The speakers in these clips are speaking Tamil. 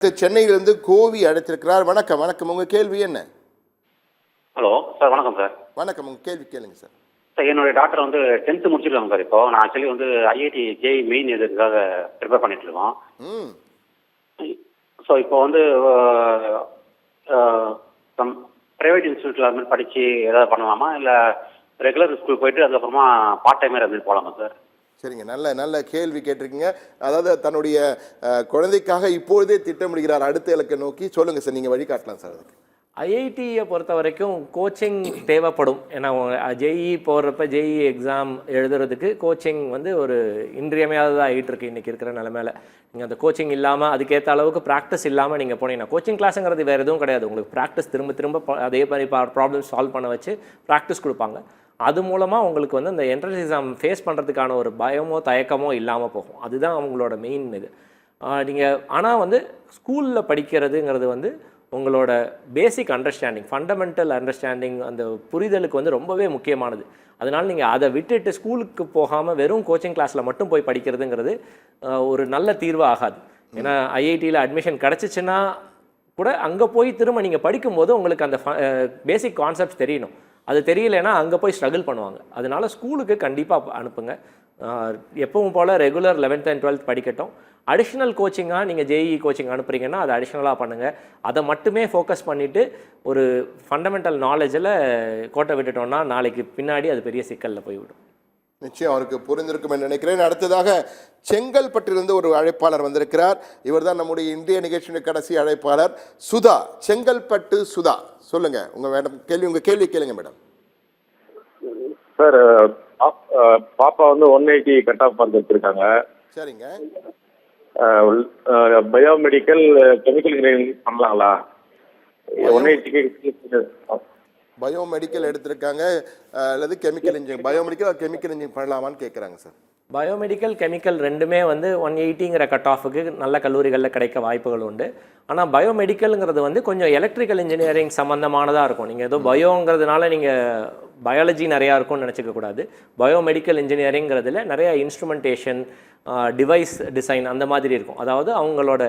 சென்னையிலிருந்து கோவி அழைத்திருக்கிறார். வணக்கம். வணக்கம். உங்க கேள்வி என்ன? ஹலோ சார், வணக்கம் சார். வணக்கம். உங்க கேள்வி கேளுங்க சார். சார், என்னுடைய டாக்டர் வந்து 10th முடிச்சிருக்காங்க சார். இப்போ நான் ஆக்சுவலி வந்து ஐஐடி ஜேஇ மெயின் இதுக்காக ப்ரிப்பேர் பண்ணிட்டு இருக்கோம். ஸோ இப்போ வந்து ப்ரைவேட் இன்ஸ்டியூட்டில் அது மாதிரி படித்து ஏதாவது பண்ணலாமா, இல்லை ரெகுலர் ஸ்கூல் போயிட்டு அதுக்கப்புறமா பார்ட் டைமர் அது மாதிரி போகலாமா சார்? சரிங்க, நல்ல நல்ல கேள்வி கேட்டிருக்கீங்க. அதாவது தன்னுடைய குழந்தைக்காக இப்பொழுதே திட்டமிடுகிறார் அடுத்த இலக்கை நோக்கி. சொல்லுங்கள் சார், நீங்கள் வழிகாட்டலாம் சார். அதுக்கு ஐஐடியை பொறுத்த வரைக்கும் கோச்சிங் தேவைப்படும். ஏன்னா ஜேஇ போடுறப்ப ஜேஇ எக்ஸாம் எழுதுறதுக்கு கோச்சிங் வந்து ஒரு இன்றியமையாததாக ஆகிட்டு இருக்கு இன்றைக்கி இருக்கிற நிலமையில. நீங்கள் அந்த கோச்சிங் இல்லாமல் அதுக்கேற்ற அளவுக்கு ப்ராக்டிஸ் இல்லாமல் நீங்கள் போனீங்கன்னா, கோச்சிங் கிளாஸுங்கிறது வேறு எதுவும் கிடையாது. உங்களுக்கு ப்ராக்டிஸ் திரும்ப திரும்ப அதே மாதிரி ப்ராப்ளம் சால்வ் பண்ண வச்சு ப்ராக்டிஸ் கொடுப்பாங்க. அது மூலமாக உங்களுக்கு வந்து அந்த என்ட்ரன்ஸ் எக்ஸாம் ஃபேஸ் பண்ணுறதுக்கான ஒரு பயமோ தயக்கமோ இல்லாமல் போகும். அதுதான் அவங்களோட மெயின் இது. நீங்கள் ஆனால் வந்து ஸ்கூலில் படிக்கிறதுங்கிறது வந்து உங்களோட பேசிக் அண்டர்ஸ்டாண்டிங், ஃபண்டமெண்டல் அண்டர்ஸ்டாண்டிங், அந்த புரிதலுக்கு வந்து ரொம்பவே முக்கியமானது. அதனால் நீங்கள் அதை விட்டுட்டு ஸ்கூலுக்கு போகாமல் வெறும் கோச்சிங் கிளாஸில் மட்டும் போய் படிக்கிறதுங்கிறது ஒரு நல்ல தீர்வு ஆகாது. ஏன்னா ஐஐடியில் அட்மிஷன் கிடச்சிச்சின்னா கூட அங்கே போய் திரும்ப நீங்கள் படிக்கும்போது உங்களுக்கு அந்த பேசிக் கான்செப்ட்ஸ் தெரியணும். அது தெரியலைன்னா அங்கே போய் ஸ்ட்ரகிள் பண்ணுவாங்க. அதனால ஸ்கூலுக்கு கண்டிப்பாக அனுப்புங்க. எப்பவும் போல் ரெகுலர் 11th and 12th படிக்கட்டும். அடிஷ்னல் கோச்சிங்காக நீங்கள் ஜேஇ கோச்சிங் அனுப்புறீங்கன்னா அதை அடிஷ்னலாக பண்ணுங்கள். அதை மட்டுமே ஃபோக்கஸ் பண்ணிவிட்டு ஒரு ஃபண்டமெண்டல் நாலேஜில் கோட்டை விட்டுட்டோம்னா நாளைக்கு பின்னாடி அது பெரிய சிக்கலில் போய்விடும். நிச்சயம் அவருக்கு புரிந்திருக்கும் என்று நினைக்கிறேன். அடுத்ததாக செங்கல்பட்டிலிருந்து ஒரு அழைப்பாளர் வந்திருக்கிறார். இவர் தான் நம்முடைய இந்திய நிகழ்ச்சியின் கடைசி அழைப்பாளர், சுதா. செங்கல்பட்டு சுதா, சொல்லுங்க உங்க மேடம் கேள்வி. உங்க கேள்வி கேளுங்க மேடம். சார், பாப்பா வந்து 180 கட் ஆஃப் மார்க் எடுத்திருக்காங்க. சரிங்க. பயோமெடிக்கல் கெமிக்கல் இன்ஜினியரிங் பண்ணலாங்களா? 180 பயோமெடிக்கல் எடுத்திருக்காங்க அல்லது chemical engineering, biomedical chemical engineering பண்ணலாமான்னு கேட்குறாங்க சார். பயோமெடிக்கல் கெமிக்கல் ரெண்டுமே வந்து 180ங்கிற கட் ஆஃபுக்கு நல்ல கல்லூரிகளில் கிடைக்க வாய்ப்புகள் உண்டு. ஆனால் பயோமெடிக்கலுங்கிறது வந்து கொஞ்சம் எலக்ட்ரிக்கல் இன்ஜினியரிங் சம்மந்தமானதாக இருக்கும். நீங்கள் ஏதோ பயோங்கிறதுனால நீங்கள் பயாலஜி நிறையா இருக்கும்னு நினச்சிக்கக்கூடாது. பயோமெடிக்கல் இன்ஜினியரிங்கிறதுல நிறையா இன்ஸ்ட்ருமெண்டேஷன், டிவைஸ் டிசைன் அந்த மாதிரி இருக்கும். அதாவது அவங்களோட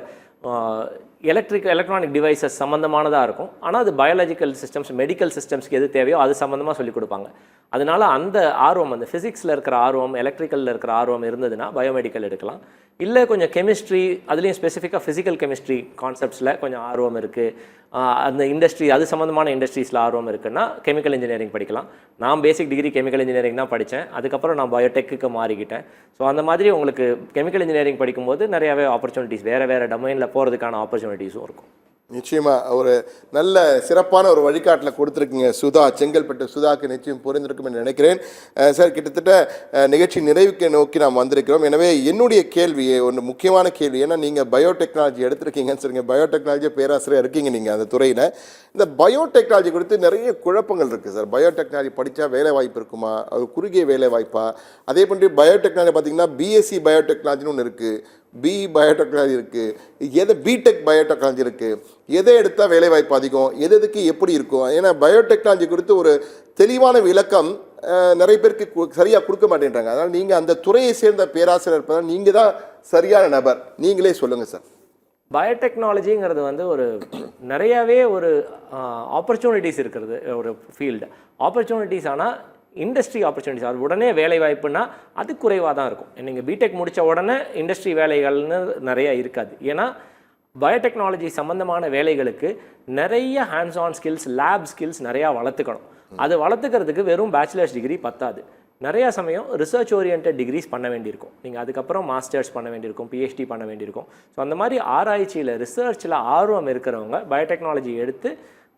எலக்ட்ரானிக் டிவைசஸ் சம்மந்தமானதாக இருக்கும். ஆனால் அது பயாலஜிக்கல் சிஸ்டம்ஸ், மெடிக்கல் சிஸ்டம்ஸ்க்கு எது தேவையோ அது சம்மந்தமாக சொல்லிக் கொடுப்பாங்க. அதனால் அந்த ஆர்வம், அந்த ஃபிசிக்ஸில் இருக்கிற ஆர்வம், எலக்ட்ரிக்கலில் இருக்கிற ஆர்வம் இருந்ததுன்னா பயோமெடிக்கல் எடுக்கலாம். இல்லை கொஞ்சம் கெமிஸ்ட்ரி, அதுலேயும் ஸ்பெசிஃபிக்காக ஃபிசிக்கல் கெமிஸ்ட்ரி கான்செப்ட்ஸில் கொஞ்சம் ஆர்வம் இருக்குது, அந்த இண்டஸ்ட்ரி அது சம்மந்தமான இண்டஸ்ட்ரீஸில் ஆர்வம் இருக்குன்னா கெமிக்கல் இன்ஜினியரிங் படிக்கலாம். நான் பேசிக் டிகிரி கெமிக்கல் இன்ஜினியரிங் தான் படித்தேன். அதுக்கப்புறம் நான் பயோடெக்கு மாறிக்கிட்டேன். ஸோ அந்த மாதிரி உங்களுக்கு கெமிக்கல் இன்ஜினியரிங் படிக்கும்போது நிறையாவே ஆப்பர்ச்சுனிட்டிஸ், வேறு டொமைனில் போகிறதுக்கான ஆப்பர்ச்சுனிட்டிஸும் இருக்கும். நிச்சயமாக ஒரு நல்ல சிறப்பான ஒரு வழிகாட்டில் கொடுத்துருக்கீங்க சுதா. செங்கல்பட்டு சுதாக்கு நிச்சயம் புரிந்திருக்கும் என்று நினைக்கிறேன். சார், கிட்டத்தட்ட நிகழ்ச்சி நிறைவுக்கு நோக்கி நாம் வந்திருக்கிறோம். எனவே என்னுடைய கேள்வி ஒன்று முக்கியமான கேள்வி. ஏன்னா நீங்கள் பயோடெக்னாலஜி எடுத்திருக்கீங்கன்னு சொல்லுங்கள், பயோடெக்னாலஜி பேராசிரியர் இருக்கீங்க நீங்கள் அந்த துறையில். இந்த பயோடெக்னாலஜி குறித்து நிறைய குழப்பங்கள் இருக்குது சார். பயோடெக்னாலஜி படித்தா வேலை வாய்ப்பு இருக்குமா, அது குறுகிய வேலை வாய்ப்பா? அதே போன்று பயோடெக்னாலஜி பார்த்திங்கன்னா பிஎஸ்சி பயோடெக்னாலஜின்னு ஒன்று இருக்குது, பிஇ பயோடெக்னாலஜி இருக்குது, பிடெக் பயோடெக்னாலஜி இருக்குது. எதை எடுத்தால் வேலைவாய்ப்பு அதிகம், எதுக்கு எப்படி இருக்கும்? ஏன்னா பயோடெக்னாலஜி குறித்து ஒரு தெளிவான விளக்கம் நிறைய பேருக்கு சரியாக கொடுக்க மாட்டேன்றாங்க. அதனால் நீங்கள் அந்த துறையை சேர்ந்த பேராசிரியர் இருப்பதால் நீங்கள் தான் சரியான நபர். நீங்களே சொல்லுங்கள் சார். பயோடெக்னாலஜிங்கிறது வந்து ஒரு நிறையாவே ஒரு ஆப்பர்ச்சுனிட்டிஸ் இருக்கிறது ஒரு ஃபீல்டு. ஆப்பர்ச்சுனிட்டிஸ் ஆனால் இண்டஸ்ட்ரி ஆப்பர்ச்சுனிட்டிஸ், அது உடனே வேலை வாய்ப்புனா அது குறைவாக தான் இருக்கும். நீங்கள் பிடெக் முடித்த உடனே இண்டஸ்ட்ரி வேலைகள்னு நிறையா இருக்காது. ஏன்னா பயோடெக்னாலஜி சம்மந்தமான வேலைகளுக்கு நிறைய hands on skills, lab skills நிறையா வளர்த்துக்கணும். அது வளர்த்துக்கிறதுக்கு வெறும் பேச்சுலர்ஸ் டிகிரி பத்தாது. நிறையா சமயம் ரிசர்ச் ஓரியன்ட் டிகிரிஸ் பண்ண வேண்டியிருக்கும். நீங்கள் அதுக்கப்புறம் மாஸ்டர்ஸ் பண்ண வேண்டியிருக்கும், பிஹெச்டி பண்ண வேண்டியிருக்கும். ஸோ அந்த மாதிரி ஆராய்ச்சியில், ரிசர்ச்சில் ஆர்வம் இருக்கிறவங்க பயோடெக்னாலஜி எடுத்து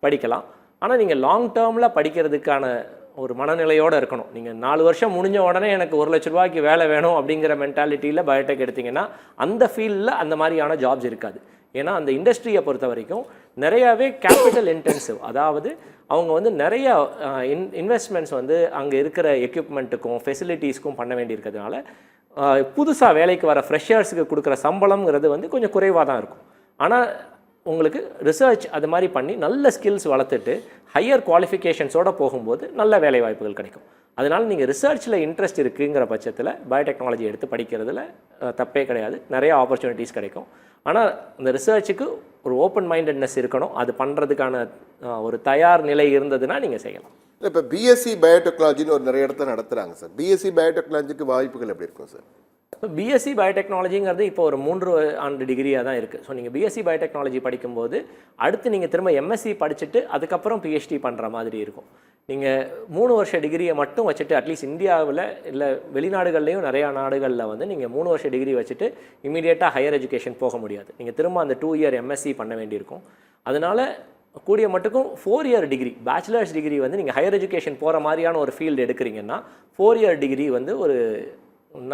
படிக்கலாம். ஆனால் நீங்கள் லாங் டேர்மில் படிக்கிறதுக்கான ஒரு மனநிலையோடு இருக்கணும். நீங்கள் 4 வருஷம் முடிஞ்ச உடனே எனக்கு 1 லட்ச ரூபாய்க்கு வேலை வேணும் அப்படிங்கிற மென்டாலிட்டியில் பயோடெக் எடுத்திங்கன்னா அந்த ஃபீல்டில் அந்த மாதிரியான ஜாப்ஸ் இருக்காது. ஏன்னா அந்த இண்டஸ்ட்ரியை பொறுத்த வரைக்கும் நிறையாவே கேபிட்டல் இன்டென்சிவ். அதாவது அவங்க வந்து நிறைய இன்வெஸ்ட்மெண்ட்ஸ் வந்து அங்கே இருக்கிற எக்யூப்மெண்ட்டுக்கும் ஃபெசிலிட்டிஸ்க்கும் பண்ண வேண்டியிருக்கிறதுனால புதுசாக வேலைக்கு வர ஃப்ரெஷர்ஸுக்கு கொடுக்குற சம்பளம்ங்கிறது வந்து கொஞ்சம் குறைவாக தான் இருக்கும். ஆனால் உங்களுக்கு ரிசர்ச் அது மாதிரி பண்ணி நல்ல ஸ்கில்ஸ் வளர்த்துட்டு ஹையர் குவாலிஃபிகேஷன்ஸோடு போகும்போது நல்ல வேலை வாய்ப்புகள் கிடைக்கும். அதனால் நீங்கள் ரிசர்ச்சில் இன்ட்ரெஸ்ட் இருக்குங்கிற பட்சத்தில் பயோடெக்னாலஜி எடுத்து படிக்கிறதுல தப்பே கிடையாது, நிறைய ஆப்பர்ச்சுனிட்டிஸ் கிடைக்கும். ஆனால் இந்த ரிசர்ச்சுக்கு ஒரு ஓப்பன் மைண்டட்னஸ் இருக்கணும், அது பண்ணுறதுக்கான ஒரு தயார் நிலை இருந்ததுன்னா நீங்கள் செய்யலாம். இப்போ பிஎஸ்சி பயோடெக்னாலஜின்னு ஒரு நிறைய இடத்துல நடத்துகிறாங்க சார். பிஎஸ்சி பயோடெக்னாலஜிக்கு வாய்ப்புகள் எப்படி இருக்கும் சார்? இப்போ பிஎஸ்சி பயோடெக்னாலஜிங்கிறது இப்போ ஒரு 3 ஆண்டு டிகிரியாக தான் இருக்குது. ஸோ நீங்கள் பிஎஸ்சி பயோடெக்னாலஜி படிக்கும்போது அடுத்து நீங்கள் திரும்ப எம்எஸ்சி படிச்சுட்டு அதுக்கப்புறம் பிஹெச்டி பண்ணுற மாதிரி இருக்கும். நீங்கள் 3 வருஷ டிகிரியை மட்டும் வச்சுட்டு அட்லீஸ்ட் இந்தியாவில் இல்லை வெளிநாடுகள்லேயும் நிறையா நாடுகளில் வந்து நீங்கள் 3 வருஷ டிகிரி வச்சுட்டு இமீடியட்டாக ஹையர் எஜுகேஷன் போக முடியாது. நீங்கள் திரும்ப அந்த 2 இயர் எம்எஸ்சி பண்ண வேண்டியிருக்கும். அதனால் கூடிய மட்டுக்கும் 4 இயர் டிகிரி, பேச்சுலர்ஸ் டிகிரி வந்து நீங்கள் ஹையர் எஜுகேஷன் போகிற மாதிரியான ஒரு ஃபீல்டு எடுக்கிறீங்கன்னா 4 இயர் டிகிரி வந்து ஒரு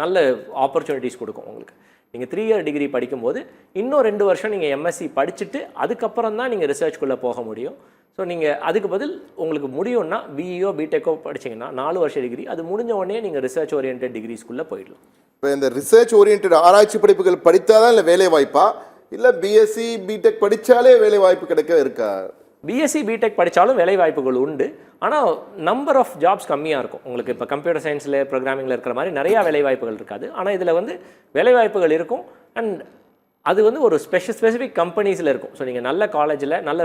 நல்ல ஆப்பர்ச்சுனிட்டிஸ் கொடுக்கும் உங்களுக்கு. நீங்கள் 3 இயர் டிகிரி படிக்கும்போது இன்னும் 2 வருஷம் நீங்கள் எம்எஸ்சி படிச்சுட்டு அதுக்கப்புறம் தான் நீங்கள் ரிசர்ச்குள்ளே போக முடியும். ஸோ நீங்கள் அதுக்கு பதில் உங்களுக்கு முடியும்னா பிஇஓ பிடெக்கோ படிச்சிங்கன்னா 4 வருஷ டிகிரி, அது முடிஞ்ச உடனே நீங்கள் ரிசர்ச் ஓரியன்ட் டிகிரிஸ்குள்ளே போயிடலாம். இப்போ இந்த ரிசர்ச் ஓரியன்ட் ஆராய்ச்சி படிப்புகள் படித்தாதான் இல்லை வேலை வாய்ப்பா, இல்லை பிஎஸ்சி பிடெக் படித்தாலே வேலை வாய்ப்பு கிடைக்க இருக்கா? பிஎஸ்சி பிடெக் படித்தாலும் வேலை வாய்ப்புகள் உண்டு, ஆனால் நம்பர் ஆஃப் ஜாப்ஸ் கம்மியாக இருக்கும். உங்களுக்கு இப்போ கம்ப்யூட்டர் சயின்ஸில் ப்ரோக்ராமிங்கில் இருக்கிற மாதிரி நிறையா வேலை வாய்ப்புகள் இருக்காது. ஆனால் இதில் வந்து வேலை வாய்ப்புகள் இருக்கும். அண்ட் அது வந்து ஒரு ஸ்பெசிஃபிக் கம்பெனிஸில் இருக்கும். ஸோ நீங்கள் நல்ல காலேஜில் நல்ல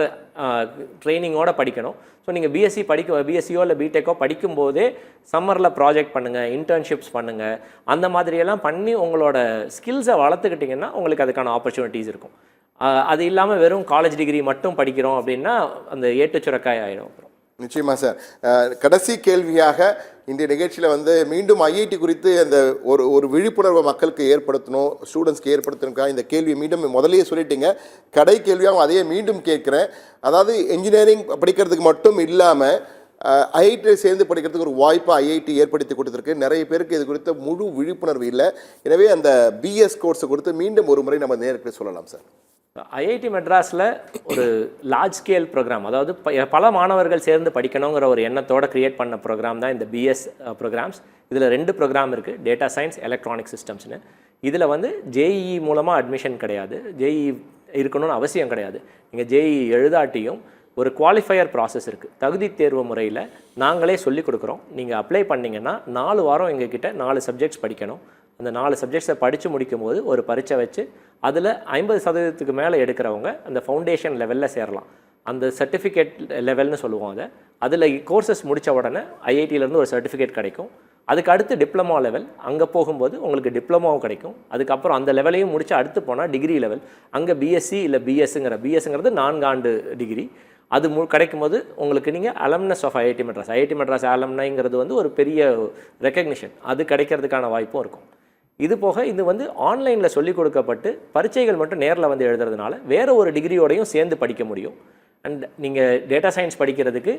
ட்ரைனிங்கோடு படிக்கணும். ஸோ நீங்கள் பிஎஸ்சியோ இல்லை பிடெக்கோ படிக்கும்போதே சம்மரில் ப்ராஜெக்ட் பண்ணுங்கள், இன்டர்ன்ஷிப்ஸ் பண்ணுங்கள், அந்த மாதிரியெல்லாம் பண்ணி உங்களோட ஸ்கில்ஸை வளர்த்துக்கிட்டிங்கன்னா உங்களுக்கு அதுக்கான ஆப்பர்ச்சுனிட்டிஸ் இருக்கும். அது இல்லாமல் வெறும் காலேஜ் டிகிரி மட்டும் படிக்கிறோம் அப்படின்னா அந்த ஏட்டு சுரக்காய் ஆகிடும். அப்புறம் நிச்சயமா சார். கடைசி கேள்வியாக இன்றைய நிகழ்ச்சியில் வந்து மீண்டும் ஐஐடி குறித்து அந்த ஒரு விழிப்புணர்வை மக்களுக்கு ஏற்படுத்தணும், ஸ்டூடெண்ட்ஸ்க்கு ஏற்படுத்தணுக்கா இந்த கேள்வியை மீண்டும் முதலையே சொல்லிட்டீங்க. கடை கேள்வியாக அதையே மீண்டும் கேட்குறேன். அதாவது இன்ஜினியரிங் படிக்கிறதுக்கு மட்டும் இல்லாமல் ஐஐடி சேர்ந்து படிக்கிறதுக்கு ஒரு வாய்ப்பை ஐஐடி ஏற்படுத்தி கொடுத்துருக்கு. நிறைய பேருக்கு இது குறித்த முழு விழிப்புணர்வு இல்லை. எனவே அந்த பிஎஸ் கோர்ஸை கொடுத்து மீண்டும் ஒரு முறை நம்ம நேருக்கு சொல்லலாம் சார். ஐஐடி மெட்ராஸில் ஒரு லார்ஜ் ஸ்கேல் ப்ரோக்ராம், அதாவது பல மாணவர்கள் சேர்ந்து படிக்கணுங்கிற ஒரு எண்ணத்தோடு க்ரியேட் பண்ண ப்ரோக்ராம் தான் இந்த பிஎஸ் ப்ரோக்ராம்ஸ். இதில் 2 ப்ரோக்ராம் இருக்குது, டேட்டா சயின்ஸ், எலக்ட்ரானிக் சிஸ்டம்ஸ்னு. இதில் வந்து ஜேஇஇ மூலமாக அட்மிஷன் கிடையாது, ஜேஇஇ இருக்கணும்னு அவசியம் கிடையாது. நீங்கள் ஜேஇஇ எழுதாட்டியும் ஒரு குவாலிஃபையர் ப்ராசஸ் இருக்குது. தகுதி தேர்வு முறையில் நாங்களே சொல்லிக் கொடுக்குறோம். நீங்கள் அப்ளை பண்ணிங்கன்னா 4 வாரம் எங்ககிட்ட 4 சப்ஜெக்ட்ஸ் படிக்கணும். அந்த 4 சப்ஜெக்ட்ஸை படித்து முடிக்கும் போது ஒரு பரீட்சை வச்சு அதில் 50% மேலே எடுக்கிறவங்க அந்த ஃபவுண்டேஷன் லெவலில் சேரலாம். அந்த சர்டிஃபிகேட் லெவல்னு சொல்லுவோம் அதை. அதில் கோர்சஸ் முடித்த உடனே ஐஐடியிலேருந்து ஒரு சர்டிஃபிகேட் கிடைக்கும். அதுக்கு அடுத்து டிப்ளமோ லெவல், அங்கே போகும்போது உங்களுக்கு டிப்ளமோவும் கிடைக்கும். அதுக்கப்புறம் அந்த லெவலையும் முடித்து அடுத்து போனால் டிகிரி லெவல், அங்கே பிஎஸ்சி இல்லை பிஎஸ்ங்கிறது 4 ஆண்டு டிகிரி. அது கிடைக்கும் போது உங்களுக்கு நீங்கள் அலம்னஸ் ஆஃப் ஐஐடி மெட்ராஸ் அலம்னைங்கிறது வந்து ஒரு பெரிய ரெக்கக்னிஷன், அது கிடைக்கிறதுக்கான வாய்ப்பும் இருக்கும். இது போக இது வந்து ஆன்லைனில் சொல்லிக் கொடுக்கப்பட்டு பரீட்சைகள் மட்டும் நேரில் வந்து எழுதுறதுனால வேறு ஒரு டிகிரியோடையும் சேர்ந்து படிக்க முடியும். அண்ட் நீங்கள் டேட்டா சயின்ஸ் படிக்கிறதுக்கு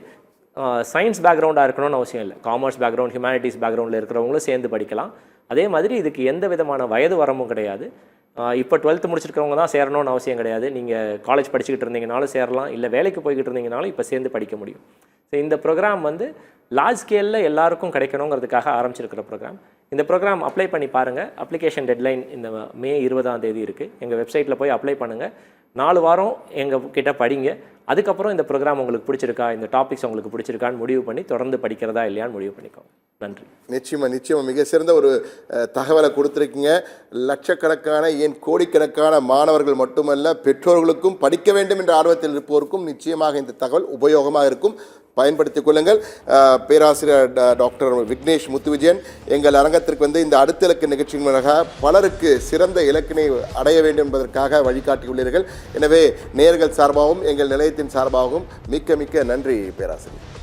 சயின்ஸ் பேக்ரவுண்டாக இருக்கணும்னு அவசியம் இல்லை. காமர்ஸ் பேக்ரவுண்ட், ஹியூமனிட்டிஸ் பேக்ரவுண்டில் இருக்கிறவங்களும் சேர்ந்து படிக்கலாம். அதே மாதிரி இதுக்கு எந்த விதமான வயது வரம்பும் கிடையாது. இப்போ 12th முடிச்சிருக்கிறவங்க தான் சேரணும்னு அவசியம் கிடையாது. நீங்கள் காலேஜ் படிச்சுக்கிட்டு இருந்தீங்கனாலும் சேரலாம், இல்லை வேலைக்கு போய்கிட்டு இருந்தீங்கனாலும் இப்போ சேர்ந்து படிக்க முடியும். ஸோ இந்த ப்ரோக்ராம் வந்து லார்ஜ் ஸ்கேலில் எல்லாருக்கும் கிடைக்கணுங்கிறதுக்காக ஆரம்பிச்சிருக்கிற ப்ரோக்ராம். இந்த ப்ரோக்ராம் அப்ளை பண்ணி பாருங்கள். அப்ளிகேஷன் டெட்லைன் இந்த மே 20 இருக்குது. எங்கள் வெப்சைட்டில் போய் அப்ளை பண்ணுங்கள். 4 வாரம் எங்கள் கிட்ட படிங்க. அதுக்கப்புறம் இந்த ப்ரோக்ராம் உங்களுக்கு பிடிச்சிருக்கா, இந்த டாபிக்ஸ் உங்களுக்கு பிடிச்சிருக்கான்னு முடிவு பண்ணி தொடர்ந்து படிக்கிறதா இல்லையான்னு முடிவு பண்ணிக்கோங்க. நன்றி. நிச்சயமாக மிக சிறந்த ஒரு தகவலை கொடுத்துருக்கீங்க. லட்சக்கணக்கான ஏன் கோடிக்கணக்கான மாணவர்கள் மட்டுமல்ல, பெற்றோர்களுக்கும் படிக்க வேண்டும் என்ற ஆர்வத்தில் இருப்போருக்கும் நிச்சயமாக இந்த தகவல் உபயோகமாக இருக்கும். பயன்படுத்திக் கொள்ளுங்கள். பேராசிரியர் டாக்டர் விக்னேஷ் முத்துவிஜயன் எங்கள் அரங்கத்திற்கு வந்து இந்த அடுத்த இலக்கு நிகழ்ச்சியின் மூலமாக பலருக்கு சிறந்த இலக்கினை அடைய வேண்டும் என்பதற்காக வழிகாட்டியுள்ளீர்கள். எனவே நேயர்கள் சார்பாகவும் எங்கள் நிலையத்தின் சார்பாகவும் மிக்க நன்றி பேராசிரியர்.